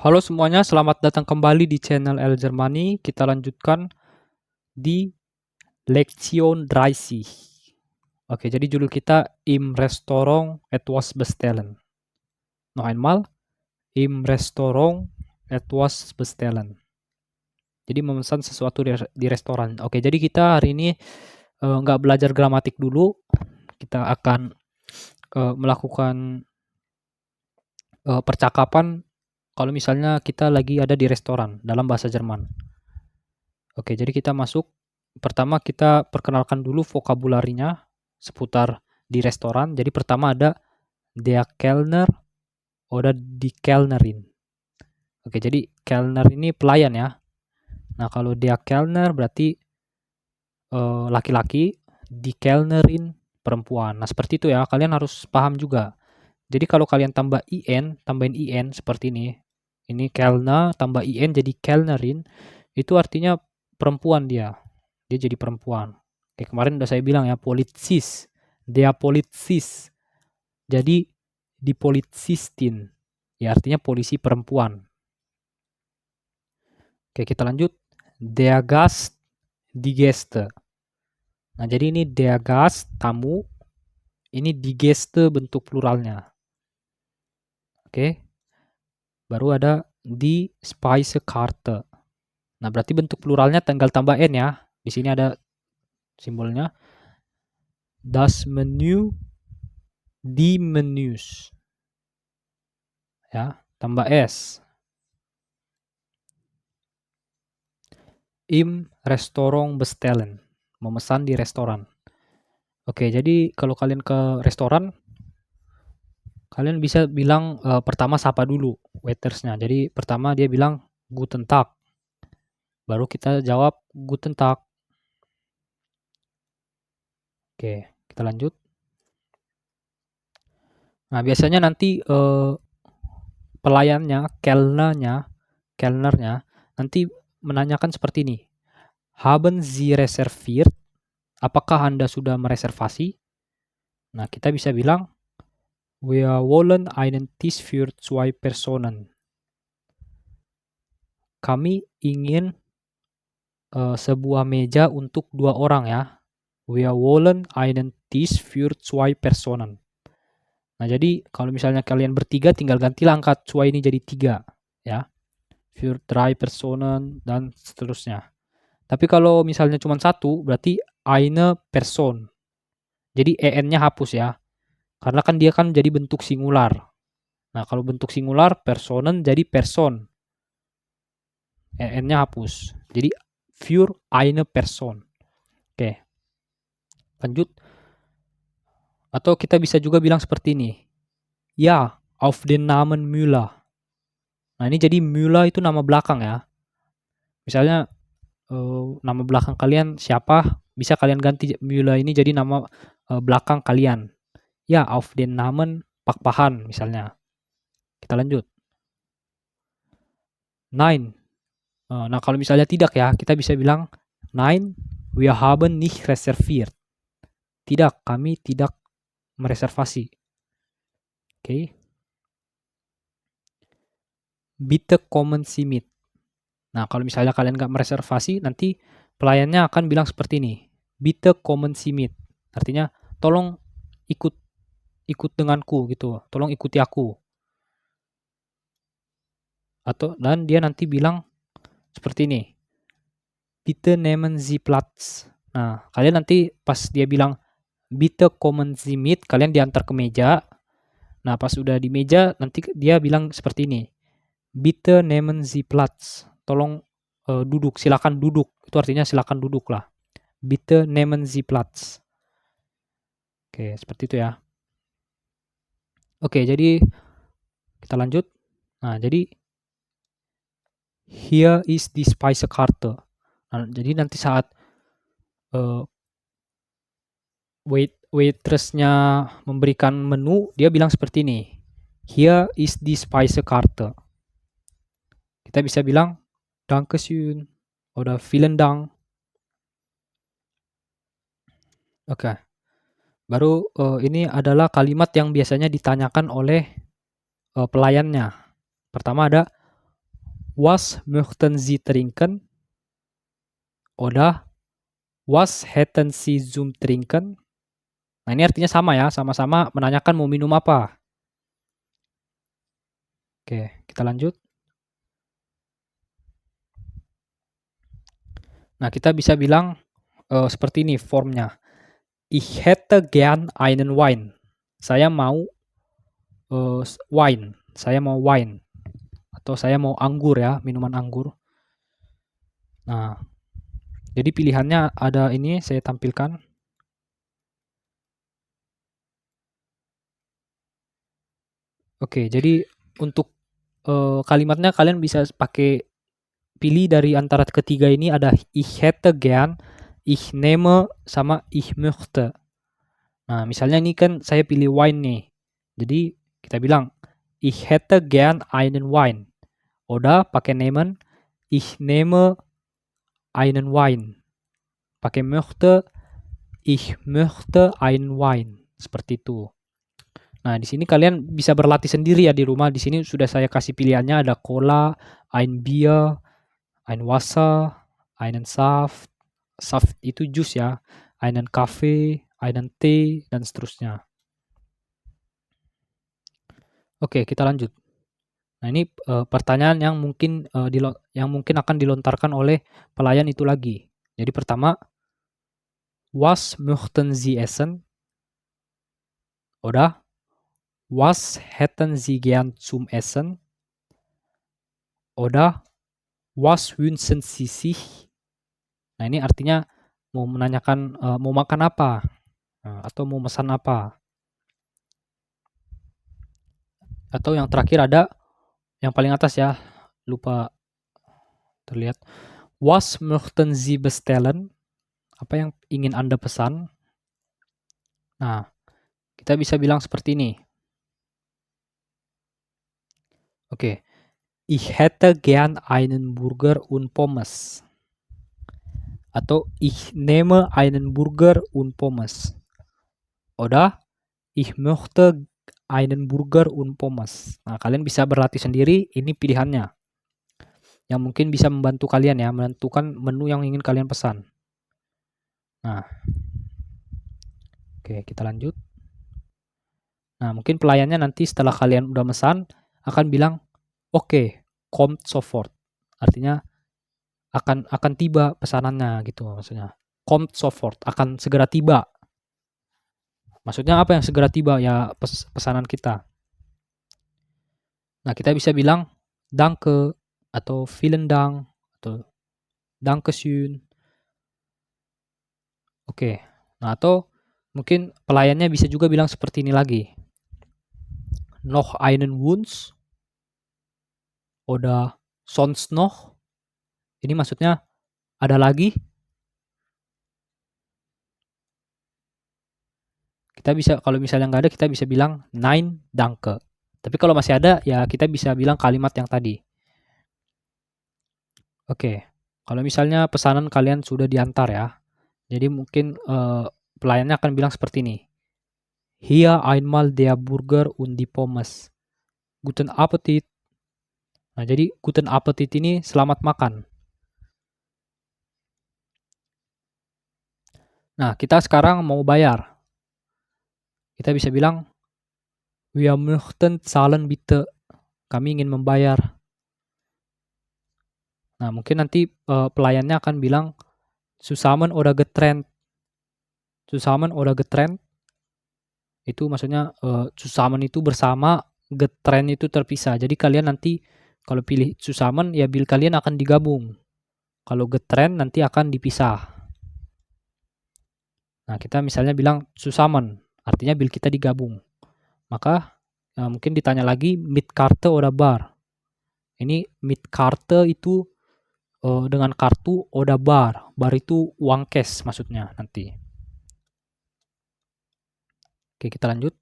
Halo semuanya, selamat datang kembali di channel El Germani. Kita lanjutkan di Lektion 30. Oke, jadi judul kita Im Restaurant etwas bestellen. Noch einmal, im Restaurant etwas bestellen. Jadi memesan sesuatu di restoran. Oke, jadi kita hari ini nggak belajar gramatik dulu. Kita akan melakukan percakapan kalau misalnya kita lagi ada di restoran dalam bahasa Jerman. Oke, jadi kita masuk. Pertama kita perkenalkan dulu vokabularinya seputar di restoran. Jadi pertama ada der Kellner oder die Kellnerin. Oke, jadi Kellner ini pelayan ya. Nah, kalau der Kellner berarti laki-laki, die Kellnerin perempuan. Nah, seperti itu ya. Kalian harus paham juga. Jadi kalau kalian tambahin in seperti ini. Ini Kellner tambah in jadi Kellnerin, itu artinya perempuan dia. Dia jadi perempuan. Kayak kemarin udah saya bilang ya, politsis. Dia politsis. Jadi di politsistin. Ya artinya polisi perempuan. Oke, kita lanjut. Der Gast, die Gäste. Nah, jadi ini der Gast, tamu. Ini die Gäste bentuk pluralnya. Oke. Baru ada die Speisekarte. Nah, berarti bentuk pluralnya tinggal tambah n ya. Di sini ada simbolnya. Das Menü, die Menüs. Ya, tambah s. Im Restaurant bestellen. Memesan di restoran. Oke, jadi kalau kalian ke restoran, kalian bisa bilang pertama sapa dulu waitersnya. Jadi pertama dia bilang Guten Tag. Baru kita jawab Guten Tag. Oke, kita lanjut. Nah, biasanya nanti pelayannya, Kellnernya nanti menanyakan seperti ini. Haben Sie reserviert? Apakah Anda sudah mereservasi? Nah, kita bisa bilang Wir wollen einen Tisch für 2 Personen. Kami ingin sebuah meja untuk 2 orang ya. Wir wollen einen Tisch für 2 Personen. Nah, jadi kalau misalnya kalian bertiga tinggal gantilah angka 2 ini jadi 3 ya. Für 3 Personen dan seterusnya. Tapi kalau misalnya cuma satu berarti eine Person. Jadi en-nya hapus ya. Karena kan dia kan jadi bentuk singular. Nah, kalau bentuk singular Personen jadi person. En-nya hapus. Jadi für eine Person. Oke. Lanjut. Atau kita bisa juga bilang seperti ini. Ya, auf den Namen Müller. Nah, ini jadi Müller itu nama belakang ya. Misalnya nama belakang kalian siapa, bisa kalian ganti Müller ini jadi nama belakang kalian. Ya, auf den Namen Pakpahan misalnya. Kita lanjut. Nein. Nah, kalau misalnya tidak ya, kita bisa bilang Nein, wir haben nicht reserviert. Tidak, kami tidak mereservasi. Oke. Bitte kommen Sie mit. Nah, kalau misalnya kalian nggak mereservasi, nanti pelayannya akan bilang seperti ini. Bitte kommen Sie mit. Artinya, tolong ikut denganku gitu. Tolong ikuti aku. Dan dia nanti bilang seperti ini. Bitte nehmen Sie Platz. Nah, kalian nanti pas dia bilang Bitte kommen Sie mit, kalian diantar ke meja. Nah, pas udah di meja, nanti dia bilang seperti ini. Bitte nehmen Sie Platz. Tolong duduk, silakan duduk. Itu artinya silakan duduk lah. Bitte nehmen Sie Platz. Oke, seperti itu ya. Oke, jadi kita lanjut. Nah, jadi here is die Speisekarte. Nah, jadi nanti saat waitressnya memberikan menu, dia bilang seperti ini. Here is die Speisekarte. Kita bisa bilang Dankeschön oder vielen Dank. Oke. Baru ini adalah kalimat yang biasanya ditanyakan oleh pelayannya. Pertama ada Was möchten Sie trinken? Oder was hätten Sie zum trinken? Nah, ini artinya sama ya, sama-sama menanyakan mau minum apa. Oke, kita lanjut. Nah, kita bisa bilang seperti ini formnya. Ich hätte gern einen Wein. Saya mau wine. Saya mau wine. Atau saya mau anggur ya, minuman anggur. Nah, jadi pilihannya ada ini saya tampilkan. Oke, jadi untuk kalimatnya kalian bisa pakai pilih dari antara ketiga ini ada ich hätte gern, ich nehme, sama ich möchte. Nah, misalnya ini kan saya pilih wine nih. Jadi kita bilang ich hätte gern einen Wein. Oder pakai nehmen, ich nehme einen Wein. Pakai möchte, ich möchte einen Wein. Seperti itu. Nah, di sini kalian bisa berlatih sendiri ya di rumah. Di sini sudah saya kasih pilihannya ada Cola, ein Bier, ein Wasser, einen Saft. Saft itu jus ya. Einen Kaffee, einen Tee, dan seterusnya. Oke, kita lanjut. Nah, ini pertanyaan yang mungkin akan dilontarkan oleh pelayan itu lagi. Jadi pertama, was möchten Sie essen? Oder was hätten Sie gern zum Essen? Oder was wünschen Sie sich? Nah, ini artinya mau menanyakan mau makan apa? Atau mau pesan apa? Atau yang terakhir ada yang paling atas ya, lupa terlihat. Was möchten Sie bestellen? Apa yang ingin Anda pesan? Nah, kita bisa bilang seperti ini. Oke. Ich hätte gern einen Burger und Pommes. Atau ich nehme einen Burger und Pommes. Oder ich möchte einen Burger und Pommes. Nah, kalian bisa berlatih sendiri, ini pilihannya. Yang mungkin bisa membantu kalian ya, menentukan menu yang ingin kalian pesan. Nah, oke, kita lanjut. Nah, mungkin pelayannya nanti setelah kalian udah mesan, akan bilang, oke, kommt sofort. Artinya, akan tiba pesanannya gitu maksudnya. Kommt sofort, akan segera tiba. Maksudnya apa yang segera tiba? Ya pesanan kita. Nah, kita bisa bilang danke atau vielen Dank atau dankeschön. Oke. Nah, atau mungkin pelayannya bisa juga bilang seperti ini lagi. Noch einen Wunsch oder sonst noch. Ini maksudnya ada lagi. Kita bisa kalau misalnya nggak ada kita bisa bilang nein danke. Tapi kalau masih ada ya kita bisa bilang kalimat yang tadi. Oke. Kalau misalnya pesanan kalian sudah diantar ya. Jadi mungkin pelayannya akan bilang seperti ini. Hier einmal der Burger und die Pommes. Guten Appetit. Nah, jadi Guten Appetit ini selamat makan. Nah, kita sekarang mau bayar. Kita bisa bilang wir möchten zahlen bitte. Kami ingin membayar. Nah, mungkin nanti pelayannya akan bilang zusammen oder getrennt. Zusammen oder getrennt. Itu maksudnya zusammen itu bersama, getrennt itu terpisah. Jadi kalian nanti kalau pilih zusammen ya bil kalian akan digabung. Kalau getrennt nanti akan dipisah. Nah, kita misalnya bilang zusammen, artinya bil kita digabung. Maka mungkin ditanya lagi mit Karte oder bar. Ini mit Karte itu dengan kartu oder bar. Bar itu uang cash maksudnya nanti. Oke, kita lanjut.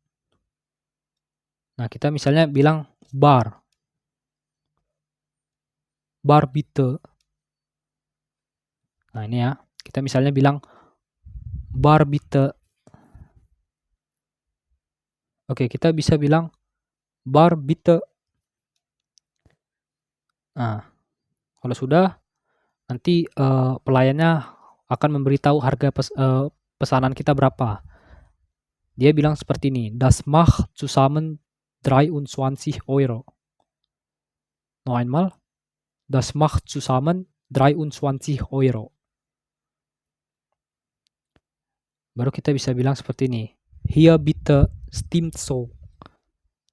Nah, kita misalnya bilang bar. Bar bitte. Nah, ini ya. Kita misalnya bilang bar bitte. Oke, kita bisa bilang bar bitte. Nah, Kalau sudah, nanti pelayannya akan memberitahu harga pesanan kita berapa. Dia bilang seperti ini, Das macht zusammen 23 Euro. Noch einmal, das macht zusammen 23 Euro. Baru kita bisa bilang seperti ini, hier bitte stimmt so.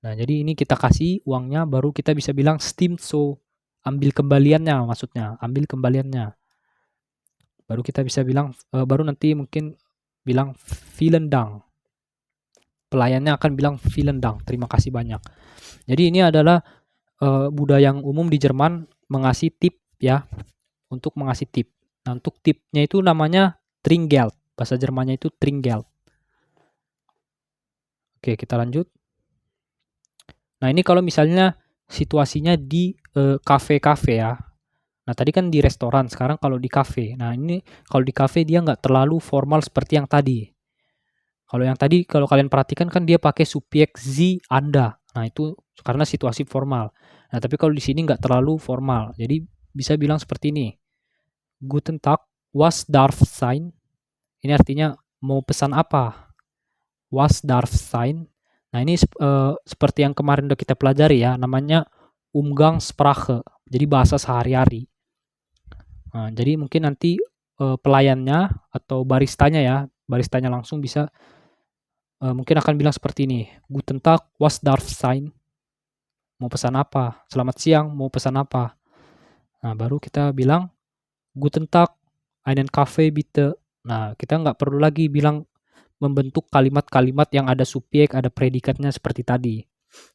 Nah, jadi ini kita kasih uangnya, baru kita bisa bilang stimmt so. Ambil kembaliannya maksudnya, ambil kembaliannya. Baru kita bisa bilang, baru nanti mungkin bilang vielen Dank. Pelayannya akan bilang vielen Dank, terima kasih banyak. Jadi ini adalah budaya yang umum di Jerman mengasih tip ya, untuk mengasih tip. Nah, untuk tipnya itu namanya Trinkgeld. Bahasa Jermannya itu Trinkgeld. Oke, kita lanjut. Nah, ini kalau misalnya situasinya di kafe-kafe ya. Nah, tadi kan di restoran, sekarang kalau di kafe. Nah, ini kalau di kafe dia nggak terlalu formal seperti yang tadi. Kalau yang tadi, kalau kalian perhatikan kan dia pakai subjek Sie, Anda. Nah, itu karena situasi formal. Nah, tapi kalau di sini nggak terlalu formal. Jadi bisa bilang seperti ini. Guten Tag, was darf sein? Ini artinya mau pesan apa? Was darf sein? Nah, ini seperti yang kemarin udah kita pelajari ya, namanya Umgangssprache. Jadi bahasa sehari-hari. Nah, jadi mungkin nanti pelayannya atau baristanya langsung bisa mungkin akan bilang seperti ini. Guten Tag, was darf sein? Mau pesan apa? Selamat siang, mau pesan apa? Nah, baru kita bilang Guten Tag, einen Kaffee bitte. Nah, kita nggak perlu lagi bilang membentuk kalimat-kalimat yang ada subjek, ada predikatnya seperti tadi.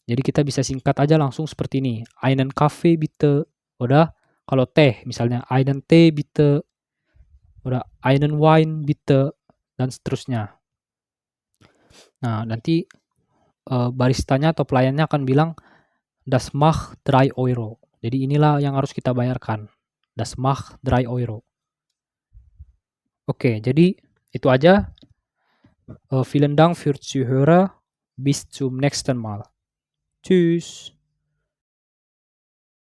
Jadi kita bisa singkat aja langsung seperti ini. Einen Kaffee bitte. Udah, kalau teh misalnya einen Tee bitte. Udah, einen Wein bitte. Dan seterusnya. Nah, nanti baristanya atau pelayannya akan bilang Das macht 3 Euro. Jadi inilah yang harus kita bayarkan. Das macht 3 Euro. Oke, jadi itu aja. Vielen Dank für Zuhören. Bis zum nächsten Mal. Tschüss.